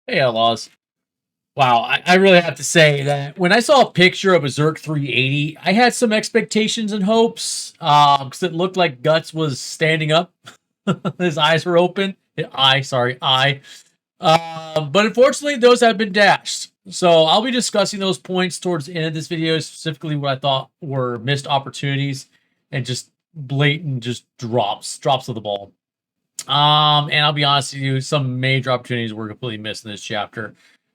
Hey, Outlaws. Wow, I really have to say that when I saw a picture of Berserk 380, I had some expectations and hopes because it looked like Guts was standing up. His eyes were open. Eye. But unfortunately, those have been dashed. So I'll be discussing those points towards the end of this video, specifically what I thought were missed opportunities and just blatant just drops of the ball. And I'll be honest with you, some major opportunities were completely missed in this chapter.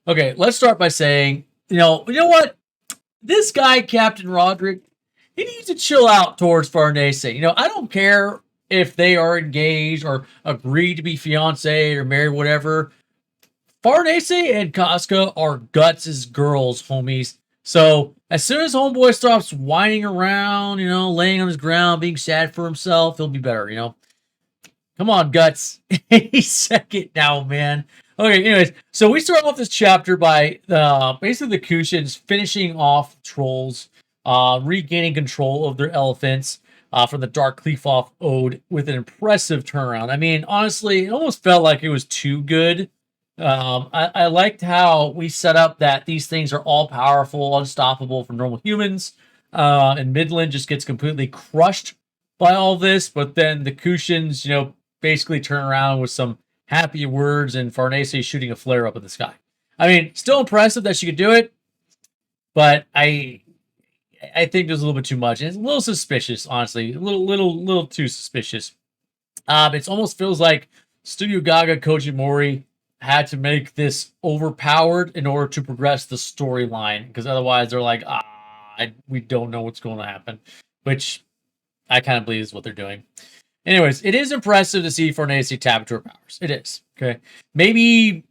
Okay, let's start by saying, you know what? This guy, Captain Roderick, he needs to chill out towards Farnese. I don't care if they are engaged or agreed to be fiancé or married, whatever. Farnese and Casca are Guts' girls, homies. So as soon as Homeboy stops whining around, laying on his ground, being sad for himself, he'll be better. Come on, Guts. He's second now, man. Okay, anyways, so we start off this chapter by basically the Kushins finishing off trolls, regaining control of their elephants from the Dark Cleafoff Ode with an impressive turnaround. I mean, honestly, it almost felt like it was too good. I liked how we set up that these things are all powerful, unstoppable from normal humans, and Midland just gets completely crushed by all this. But then the Kushins, basically turn around with some happy words and Farnese shooting a flare up in the sky. I mean, still impressive that she could do it, but I think there's a little bit too much. It's a little suspicious, honestly. A little too suspicious. It almost feels like Studio Gaga Koji Mori had to make this overpowered in order to progress the storyline, because otherwise they're like, we don't know what's going to happen, which I kind of believe is what they're doing. Anyways, it is impressive to see Farnese tap into her powers. It is. Okay. Maybe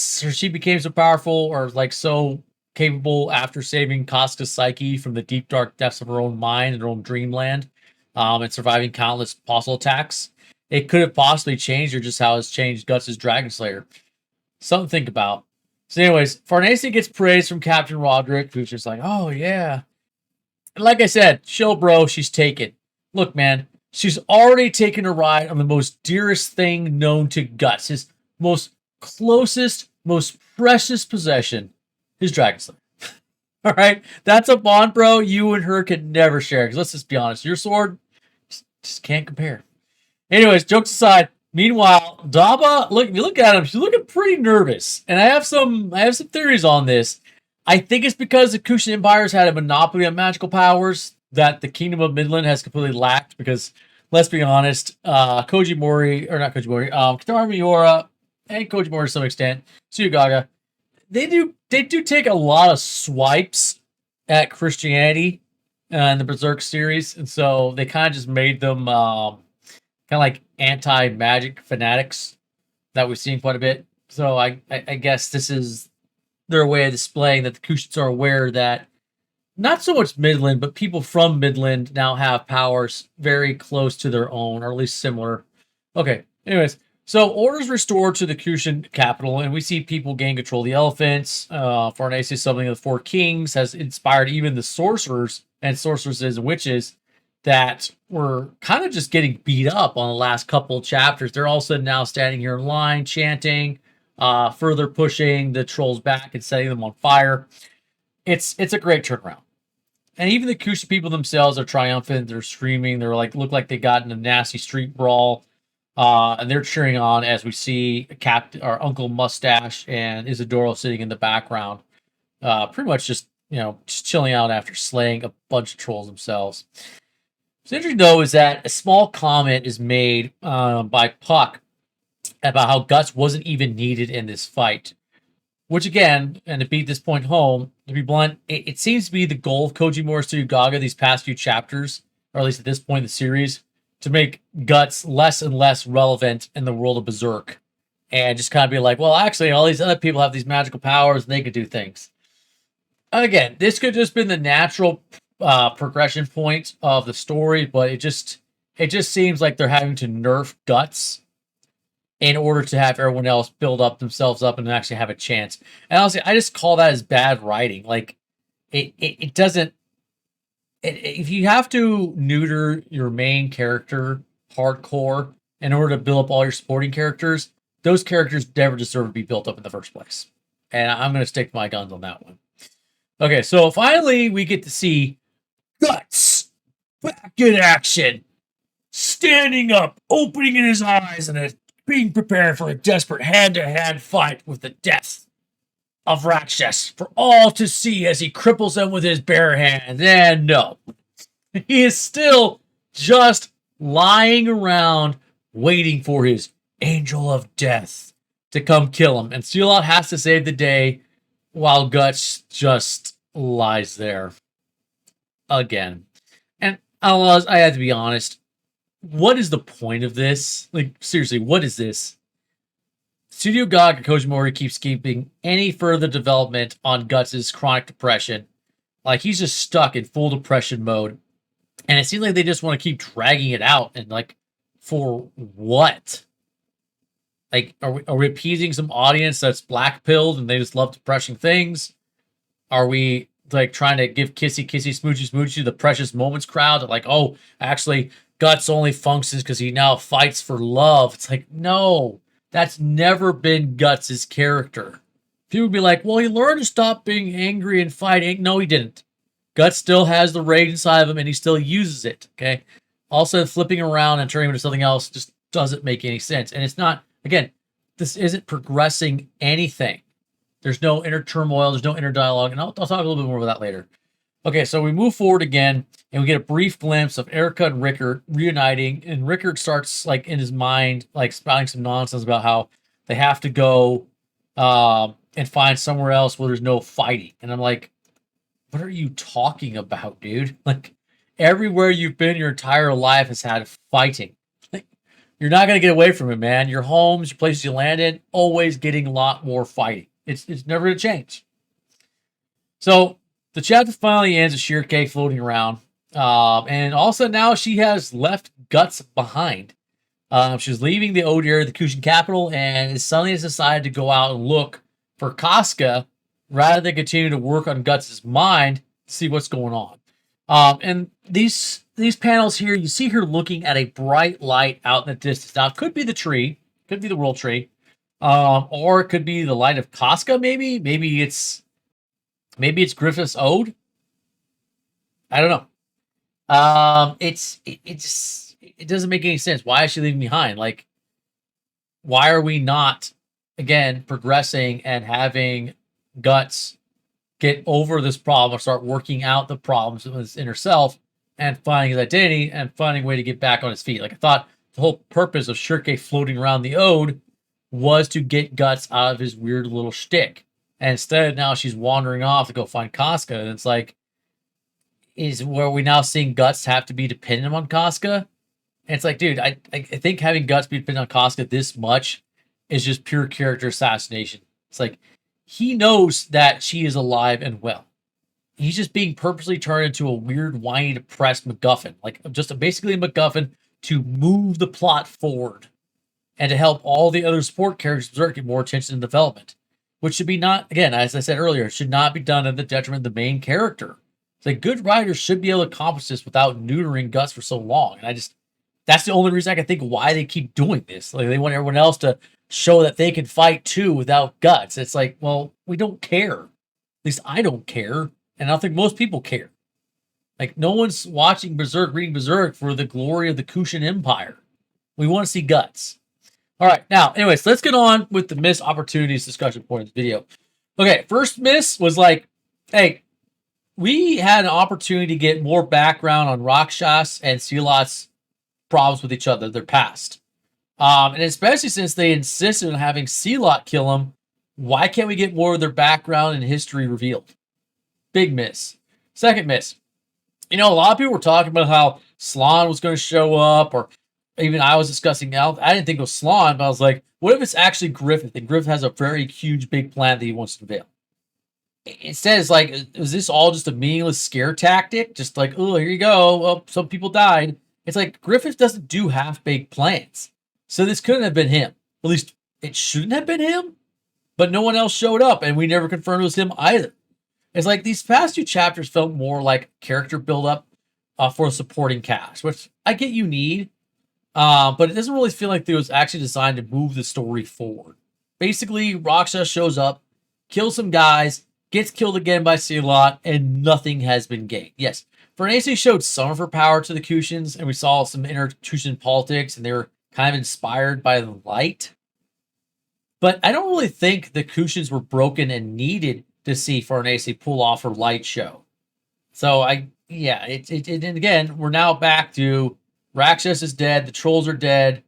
she became so powerful or like so capable after saving Casca's psyche from the deep dark depths of her own mind and her own dreamland, and surviving countless possible attacks. It could have possibly changed her just how it's changed Guts' Dragon Slayer. Something to think about. So anyways, Farnese gets praise from Captain Roderick, who's just like, oh yeah. And like I said, chill bro, she's taken. Look, man, she's already taken a ride on the most dearest thing known to Guts, his most closest, most precious possession, his Dragon Slayer. All right, that's a bond, bro. You and her can never share. Because let's just be honest, your sword just can't compare. Anyways, jokes aside. Meanwhile, Daba, look at him. She's looking pretty nervous, and I have some theories on this. I think it's because the Kushan empires had a monopoly on magical powers that the Kingdom of Midland has completely lacked. Because let's be honest, Koji Mori, or not Koji Mori, Kitaro Miura and Koji Mori to some extent, Tsugaga, they do take a lot of swipes at Christianity in the Berserk series, and so they kind of just made them kind of like anti-magic fanatics that we've seen quite a bit. So I guess this is their way of displaying that the Kushits are aware that not so much Midland, but people from Midland now have powers very close to their own, or at least similar. Okay, anyways, so orders restored to the Kushan capital, and we see people gain control of the elephants. Farnese, something of the Four Kings, has inspired even the sorcerers and sorceresses and witches that were kind of just getting beat up on the last couple of chapters. They're all of a sudden now standing here in line, chanting, further pushing the trolls back and setting them on fire. It's a great turnaround. And even the Kusha people themselves are triumphant. They're screaming. They're like, look like they got in a nasty street brawl. And they're cheering on as we see our Uncle Mustache and Isidoro sitting in the background. Pretty much just chilling out after slaying a bunch of trolls themselves. What's interesting, though, is that a small comment is made by Puck about how Guts wasn't even needed in this fight. Which, again, and to beat this point home, to be blunt, it seems to be the goal of Koji Mori Tsugaga these past few chapters, or at least at this point in the series, to make Guts less and less relevant in the world of Berserk. And just kind of be like, well, actually, all these other people have these magical powers and they can do things. Again, this could just been the natural progression point of the story, but it just seems like they're having to nerf Guts in order to have everyone else build up themselves up and actually have a chance. And honestly, I just call that as bad writing. Like it doesn't. If you have to neuter your main character hardcore in order to build up all your supporting characters, those characters never deserve to be built up in the first place. And I'm going to stick to my guns on that one. Okay, so finally we get to see Guts back in action, standing up, opening in his eyes, and being prepared for a desperate hand-to-hand fight with the death of Rakshas for all to see as he cripples them with his bare hands. And no, he is still just lying around waiting for his angel of death to come kill him. And Sealot has to save the day while Guts just lies there again. And I have to be honest, what is the point of this? Like, seriously, what is this? Studio God Koji Mori keeps keeping any further development on Guts' chronic depression. Like, he's just stuck in full depression mode. And it seems like they just want to keep dragging it out. And, like, for what? Like, are we appeasing some audience that's black-pilled and they just love depressing things? Are we, like, trying to give kissy, smoochy, smoochy to the Precious Moments crowd? Like, oh, actually, Guts only functions because he now fights for love. It's like, no. That's never been Guts' character. People would be like, well, he learned to stop being angry and fighting. No, he didn't. Guts still has the rage inside of him, and he still uses it, okay? Also, flipping around and turning into something else just doesn't make any sense. And it's not, again, this isn't progressing anything. There's no inner turmoil. There's no inner dialogue. And I'll talk a little bit more about that later. Okay, so we move forward again, and we get a brief glimpse of Erica and Rickard reuniting, and Rickard starts, like, in his mind, like, spouting some nonsense about how they have to go and find somewhere else where there's no fighting. And I'm like, what are you talking about, dude? Like, everywhere you've been your entire life has had fighting. Like, you're not going to get away from it, man. Your homes, your places you land in, always getting a lot more fighting. It's never going to change. So the chapter finally ends with Shirke floating around. And also now she has left Guts behind. She's leaving the Odir, the Kushan capital, and suddenly has decided to go out and look for Casca rather than continue to work on Guts' mind to see what's going on. And these panels here, you see her looking at a bright light out in the distance. Now, it could be the tree, could be the world tree, or it could be the light of Casca, maybe. Maybe it's Griffith's ode. I don't know. It doesn't make any sense. Why is she leaving behind? Like, why are we not, again, progressing and having Guts get over this problem or start working out the problems with his inner self and finding his identity and finding a way to get back on his feet? Like, I thought the whole purpose of Shirke floating around the ode was to get Guts out of his weird little shtick. And instead, now she's wandering off to go find Casca. And it's like, is where we now seeing Guts have to be dependent on Casca? And it's like, dude, I think having Guts be dependent on Casca this much is just pure character assassination. It's like, he knows that she is alive and well. He's just being purposely turned into a weird, whiny, depressed MacGuffin. Like, just basically a MacGuffin to move the plot forward and to help all the other support characters of Berserk get more attention and development. Which should be not, again, as I said earlier, should not be done at the detriment of the main character. It's like, good writers should be able to accomplish this without neutering Guts for so long. And that's the only reason I can think why they keep doing this. Like, they want everyone else to show that they can fight too without Guts. It's like, well, we don't care. At least I don't care. And I don't think most people care. Like, no one's watching Berserk, reading Berserk for the glory of the Kushan Empire. We want to see Guts. All right, now, anyways, let's get on with the missed opportunities discussion point of the video. Okay, first miss was like, hey, we had an opportunity to get more background on Rakshas and Sealot's problems with each other, their past. And especially since they insisted on having Sealot kill him, why can't we get more of their background and history revealed? Big miss. Second miss. You know, a lot of people were talking about how Slann was going to show up, or even I was discussing now. I didn't think it was Slann, but I was like, what if it's actually Griffith? And Griffith has a very huge, big plan that he wants to unveil. Instead, it's like, is this all just a meaningless scare tactic? Just like, oh, here you go. Well, some people died. It's like, Griffith doesn't do half-baked plans. So this couldn't have been him. At least, it shouldn't have been him. But no one else showed up, and we never confirmed it was him either. It's like, these past two chapters felt more like character build-up for a supporting cast, which I get you need. But it doesn't really feel like it was actually designed to move the story forward. Basically, Raksha shows up, kills some guys, gets killed again by Sealot, and nothing has been gained. Yes, Farnese showed some of her power to the Kushans, and we saw some inter-Kushan politics, and they were kind of inspired by the light. But I don't really think the Kushans were broken and needed to see Farnese pull off her light show. So and again, we're now back to Rakshas is dead, the trolls are dead,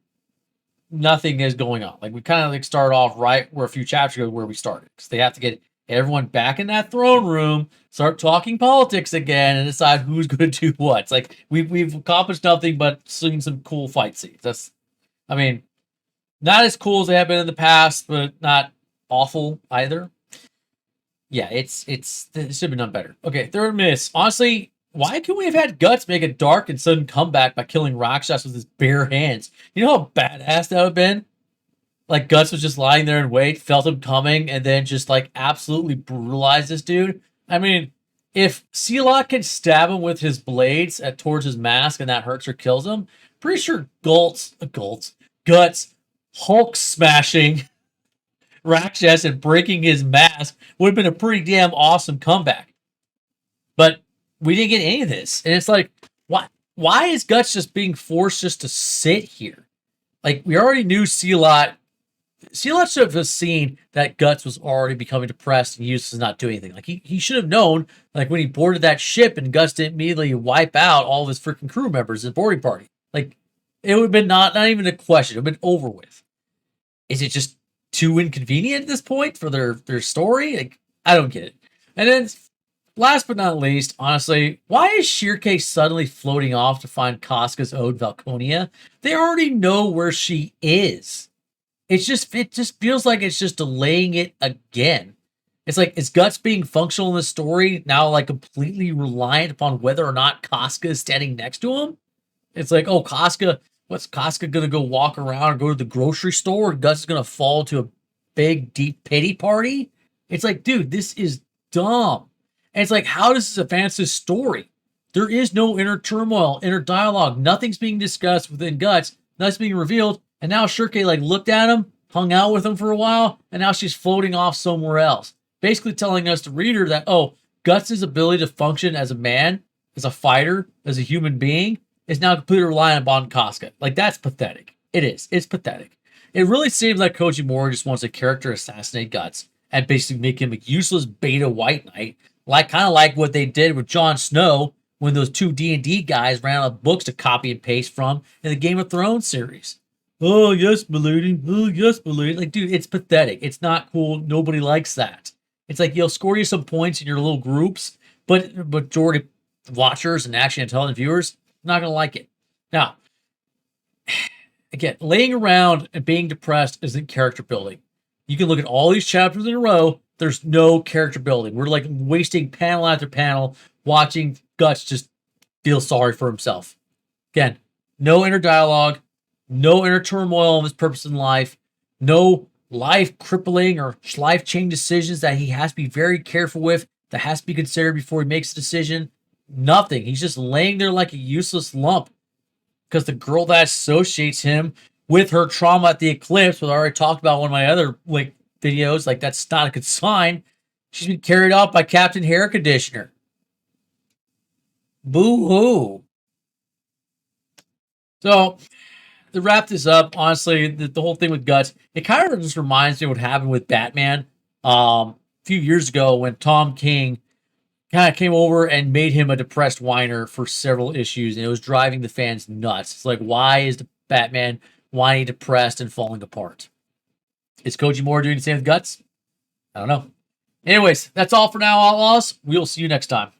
nothing is going on. Like we kind of like start off right where a few chapters ago where we started, because they have to get everyone back in that throne room, start talking politics again, and decide who's going to do what. It's like we've accomplished nothing but seen some cool fight scenes. I mean, not as cool as they have been in the past, but not awful either. Yeah, it should have been done better. Okay, third miss. Honestly, why couldn't we have had Guts make a dark and sudden comeback by killing Rakshas with his bare hands? You know how badass that would have been? Like, Guts was just lying there and wait, felt him coming, and then just, like, absolutely brutalized this dude. I mean, if Sealot can stab him with his blades towards his mask and that hurts or kills him, pretty sure Guts Hulk smashing Rakshas and breaking his mask would have been a pretty damn awesome comeback. But we didn't get any of this. And it's like, why is Guts just being forced just to sit here? Like, we already knew Sealot should have seen that Guts was already becoming depressed and useless, not doing anything. Like, he should have known, like, when he boarded that ship and Guts didn't immediately wipe out all of his freaking crew members at the boarding party. Like, it would have been not even a question. It would have been over with. Is it just too inconvenient at this point for their story? Like, I don't get it. And then, last but not least, honestly, why is Shirke suddenly floating off to find Casca's ode Valconia? They already know where she is. It just feels like it's just delaying it again. It's like, is Guts being functional in the story now like completely reliant upon whether or not Casca is standing next to him? It's like, oh, Casca, what's Casca gonna go walk around or go to the grocery store? And Guts is gonna fall to a big deep pity party? It's like, dude, this is dumb. And it's like, how does this advance this story? There is no inner turmoil, inner dialogue. Nothing's being discussed within Guts. Nothing's being revealed. And now Shirke like looked at him, hung out with him for a while, and now she's floating off somewhere else. Basically telling us, the reader, that, oh, Guts' ability to function as a man, as a fighter, as a human being, is now completely reliant upon Casca. Like, that's pathetic. It is. It's pathetic. It really seems like Koji Mori just wants a character to assassinate Guts and basically make him a useless beta white knight, kind of like what they did with Jon Snow when those two D&D guys ran out of books to copy and paste from in the Game of Thrones series. Oh, yes, milady. Oh, yes, milady. Like, dude, it's pathetic. It's not cool. Nobody likes that. It's like, you'll score you some points in your little groups, but majority watchers and actually intelligent viewers not going to like it. Now, again, laying around and being depressed isn't character building. You can look at all these chapters in a row. There's no character building. We're like wasting panel after panel watching Guts just feel sorry for himself. Again, no inner dialogue, no inner turmoil of his purpose in life, no life crippling or life changing decisions that he has to be very careful with, that has to be considered before he makes a decision. Nothing. He's just laying there like a useless lump because the girl that associates him with her trauma at the eclipse, what I already talked about in one of my other videos, like, that's not a good sign. She's been carried off by Captain Hair Conditioner. Boo-hoo. So, to wrap this up, honestly, the whole thing with Guts, it kind of just reminds me of what happened with Batman a few years ago when Tom King kind of came over and made him a depressed whiner for several issues, and it was driving the fans nuts. It's like, why is the Batman whiny, depressed, and falling apart? Is Koji Mori doing the same with Guts? I don't know. Anyways, that's all for now, Outlaws. We'll see you next time.